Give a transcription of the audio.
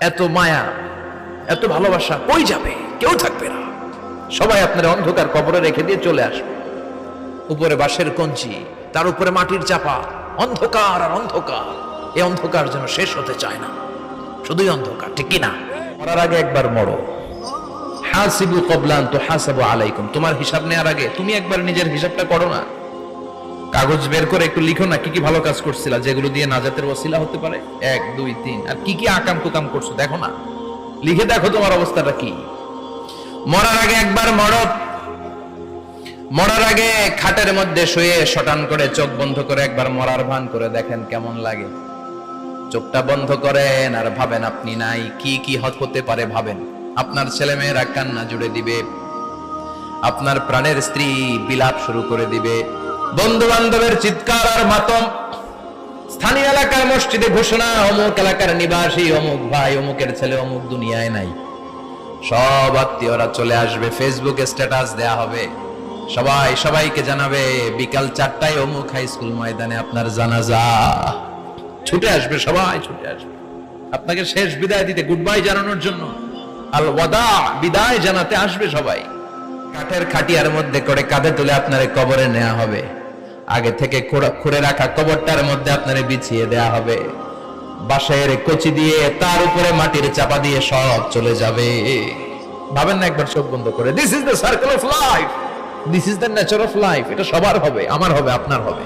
এত মায়া, এত ভালোবাসা কই যাবে? কেউ থাকবে না, সবাই আপনার অন্ধকার কবরে রেখে দিয়ে চলে আসবে। উপরে বাঁশের কঞ্চি, তার উপরে মাটির চাপা, অন্ধকার আর অন্ধকার। এই অন্ধকার যেন শেষ হতে চায় না, শুধুই অন্ধকার, ঠিক কিনা? মরার আগে একবার মরো। হাসিবু ক্বাবলা আন তুহাসাবু আলাইকুম, তোমার হিসাব নেওয়ার আগে তুমি একবার নিজের হিসাবটা করো না। কাগজ বের করে একটু লিখো না কি কি ভালো কাজ করছিলা, যেগুলো দিয়ে নাজাতের ওসিলা হতে পারে। 1 2 3, আর কি কি আকাম কুকাম করছো দেখো না, লিখে দেখো তোমার অবস্থাটা কি। মরার আগে একবার মরো। মরার আগে খাটের মধ্যে শুয়ে শটান করে চোখ বন্ধ করে একবার মরার ভান করে দেখেন কেমন লাগে। চোখটা বন্ধ করেন আর ভাবেন আপনি নাই, কি কি হতে পারে ভাবেন। আপনার ছেলে মেয়েরা কান্না জুড়ে দিবে, আপনার প্রাণের স্ত্রী বিলাপ শুরু করে দিবে, বন্ধু বান্ধবের চিৎকার আর মাতম, স্থানীয় এলাকার মসজিদে ঘোষণা, অমুক এলাকার নিবাসী অমুক ভাই অমুকের ছেলে অমুক দুনিয়ায় নাই। সব আত্মীয়রা চলে আসবে, ফেসবুকে স্ট্যাটাস দেয়া হবে, সবাই সবাইকে জানাবে বিকাল 4টায় অমুক হাই স্কুল ময়দানে আপনার জানাজা। ছুটে আসবে, সবাই ছুটে আসবে আপনাকে শেষ বিদায় দিতে, গুড বাই জানানোর জন্য, আল ওয়াদা, বিদায় জানাতে আসবে সবাই। কাঠের খাটিয়ার মধ্যে করে কাঁধে তুলে আপনারে কবরে নেওয়া হবে, আগে থেকে খুঁড়ে রাখা কবরটার মধ্যে আপনারে বিছিয়ে দেয়া হবে, বাঁশের কচি দিয়ে তার উপরে মাটির চাপা দিয়ে সব চলে যাবে। ভাবেন না একবার চোখ বন্ধ করে, this is the circle of life, this is the nature of life. এটা সবার হবে, আমার হবে, আপনার হবে।